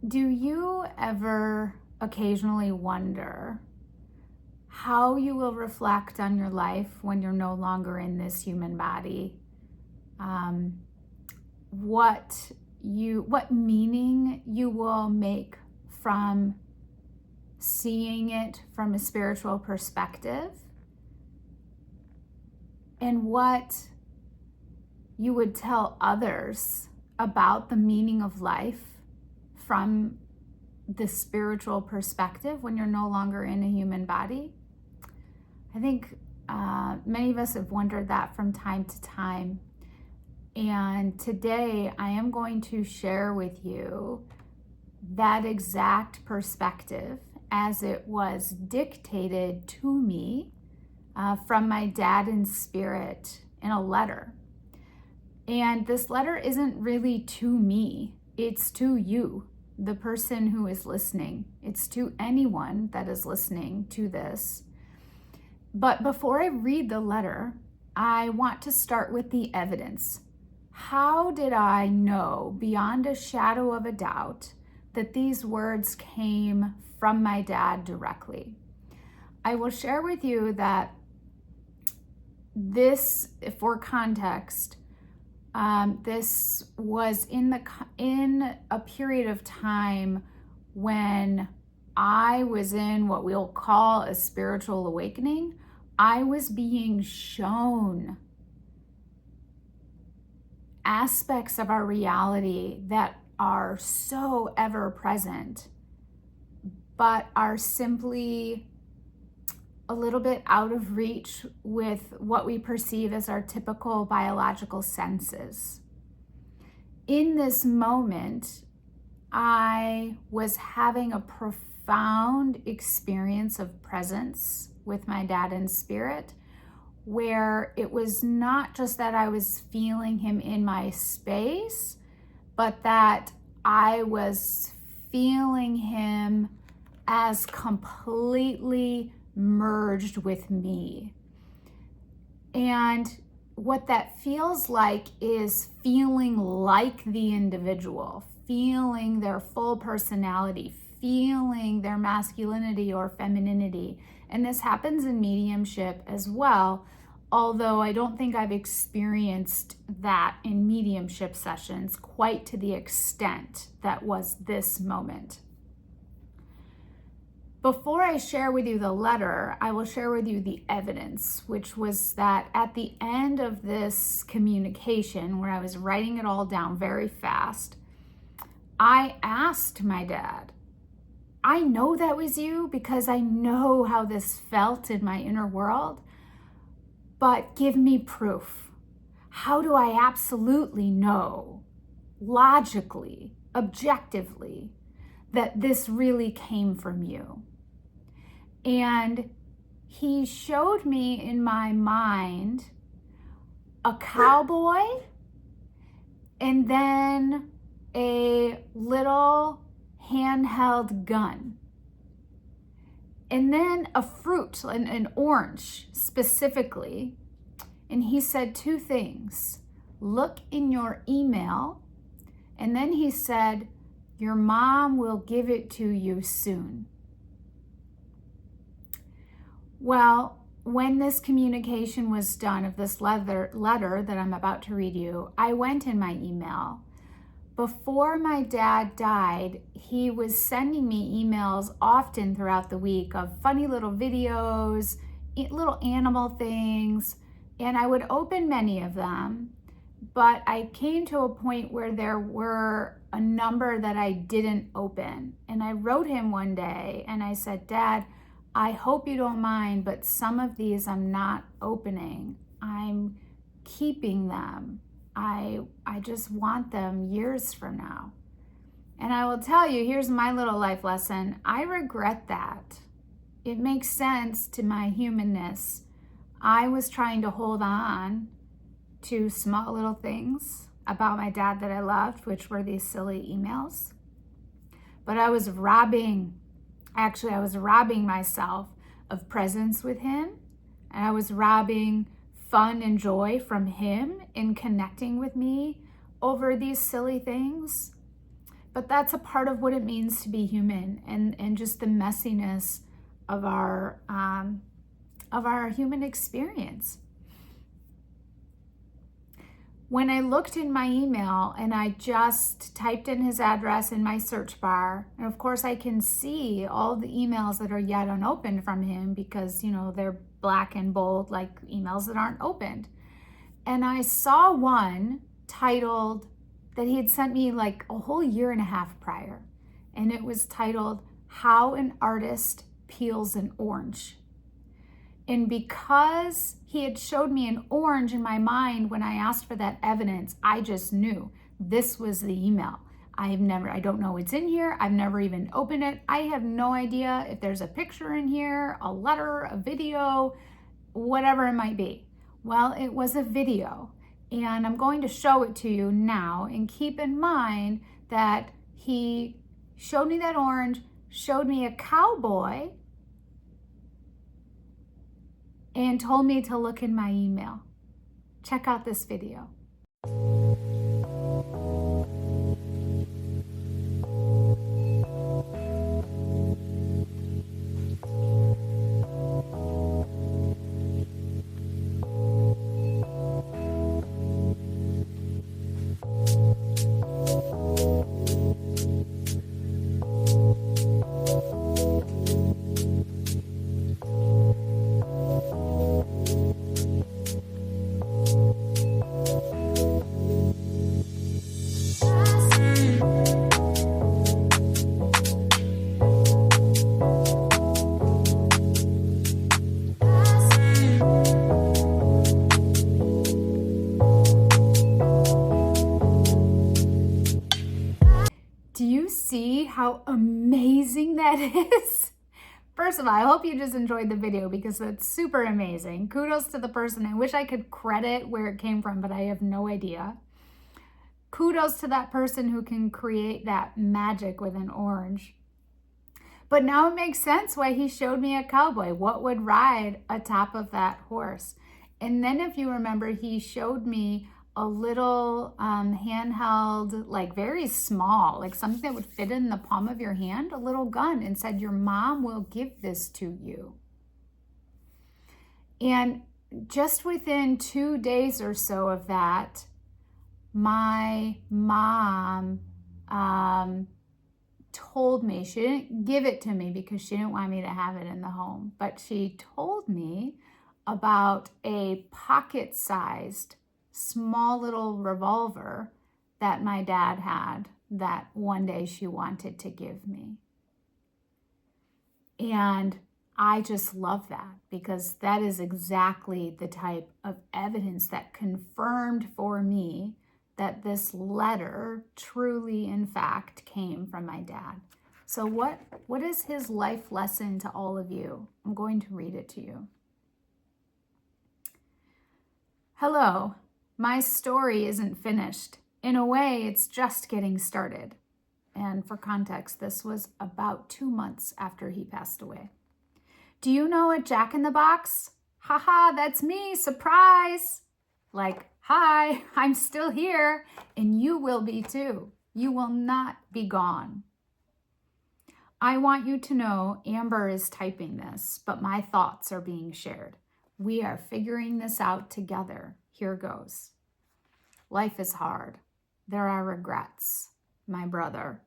Do you ever occasionally wonder how you will reflect on your life when you're no longer in this human body? Um, what meaning you will make from seeing it from a spiritual perspective, and what you would tell others about the meaning of life from the spiritual perspective when you're no longer in a human body. I think many of us have wondered that from time to time. And today I am going to share with you that exact perspective as it was dictated to me from my dad in spirit in a letter. And this letter isn't really to me, it's to you, the person who is listening. It's to anyone that is listening to this. But before I read the letter, I want to start with the evidence. How did I know beyond a shadow of a doubt that these words came from my dad directly? I will share with you that this, for context, this was in a period of time when I was in what we'll call a spiritual awakening. I was being shown aspects of our reality that are so ever present, but are simply a little bit out of reach with what we perceive as our typical biological senses. In this moment, I was having a profound experience of presence with my dad in spirit, where it was not just that I was feeling him in my space, but that I was feeling him as completely merged with me. And what that feels like is feeling like the individual, feeling their full personality, feeling their masculinity or femininity. And this happens in mediumship as well, although I don't think I've experienced that in mediumship sessions quite to the extent that was this moment. Before I share with you the letter, I will share with you the evidence, which was that at the end of this communication, where I was writing it all down very fast, I asked my dad, I know that was you because I know how this felt in my inner world, but give me proof. How do I absolutely know, logically, objectively, that this really came from you? And he showed me in my mind a cowboy and then a little handheld gun. And then a fruit, an orange specifically. And he said two things. Look in your email. And then he said, your mom will give it to you soon. Well, when this communication was done of this letter that I'm about to read you, I went in my email. Before my dad died, he was sending me emails often throughout the week of funny little videos, little animal things, and I would open many of them, but I came to a point where there were a number that I didn't open. And I wrote him one day and I said, Dad, I hope you don't mind, but some of these I'm not opening. I'm keeping them. I just want them years from now. And I will tell you, here's my little life lesson. I regret that. It makes sense to my humanness. I was trying to hold on to small little things about my dad that I loved, which were these silly emails. But I was robbing myself of presence with him, and I was robbing fun and joy from him in connecting with me over these silly things, But that's a part of what it means to be human, and just the messiness of our human experience. When I looked in my email and I just typed in his address in my search bar, and of course I can see all the emails that are yet unopened from him because, they're black and bold, like emails that aren't opened. And I saw one titled that he had sent me like a whole year and a half prior. And it was titled, How an Artist Peels an Orange. And because he had showed me an orange in my mind when I asked for that evidence, I just knew this was the email. I don't know what's in here. I've never even opened it. I have no idea if there's a picture in here, a letter, a video, whatever it might be. Well, it was a video, and I'm going to show it to you now. And keep in mind that he showed me that orange, showed me a cowboy, and told me to look in my email. Check out this video. Do you see how amazing that is? First of all, I hope you just enjoyed the video because that's super amazing. Kudos to the person. I wish I could credit where it came from, but I have no idea. Kudos to that person who can create that magic with an orange. But now it makes sense why he showed me a cowboy. What would ride atop of that horse? And then if you remember, he showed me a little handheld, like very small, like something that would fit in the palm of your hand, a little gun, and said, your mom will give this to you. And just within 2 days or so of that, my mom told me, she didn't give it to me because she didn't want me to have it in the home, but she told me about a pocket-sized small little revolver that my dad had that one day she wanted to give me. And I just love that because that is exactly the type of evidence that confirmed for me that this letter truly, in fact, came from my dad. So what is his life lesson to all of you? I'm going to read it to you. Hello. My story isn't finished. In a way, it's just getting started. And for context, this was about 2 months after he passed away. Do you know a Jack in the Box? Haha, that's me, surprise! Like, hi, I'm still here, and you will be too. You will not be gone. I want you to know Amber is typing this, but my thoughts are being shared. We are figuring this out together. Here goes. Life is hard. There are regrets. My brother.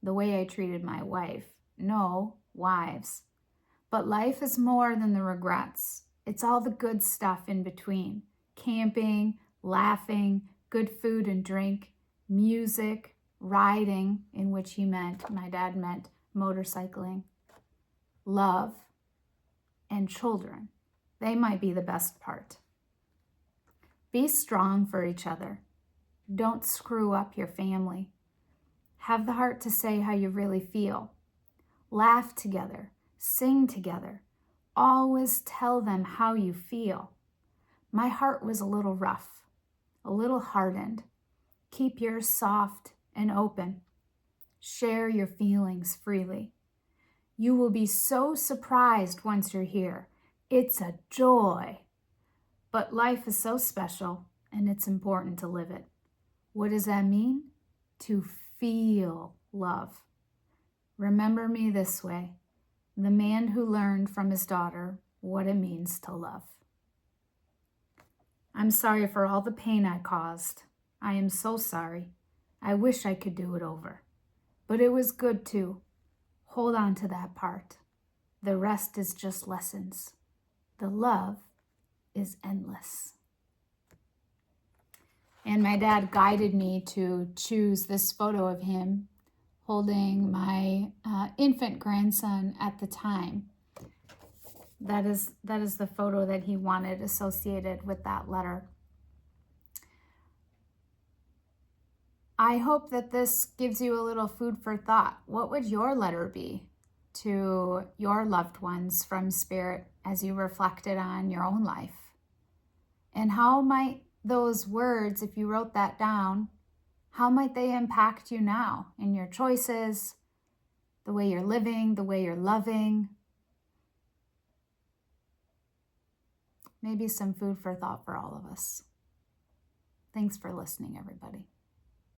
The way I treated my wife. No, wives. But life is more than the regrets. It's all the good stuff in between. Camping, laughing, good food and drink, music, riding, in which my dad meant motorcycling, love, and children. They might be the best part. Be strong for each other. Don't screw up your family. Have the heart to say how you really feel. Laugh together. Sing together. Always tell them how you feel. My heart was a little rough, a little hardened. Keep yours soft and open. Share your feelings freely. You will be so surprised once you're here. It's a joy. But life is so special, and it's important to live it. What does that mean? To feel love. Remember me this way, the man who learned from his daughter what it means to love. I'm sorry for all the pain I caused. I am so sorry. I wish I could do it over. But it was good too. Hold on to that part. The rest is just lessons. The love is endless. And my dad guided me to choose this photo of him holding my infant grandson at the time. That is the photo that he wanted associated with that letter. I hope that this gives you a little food for thought. What would your letter be to your loved ones from Spirit as you reflected on your own life? And how might those words, if you wrote that down, how might they impact you now in your choices, the way you're living, the way you're loving? Maybe some food for thought for all of us. Thanks for listening, everybody.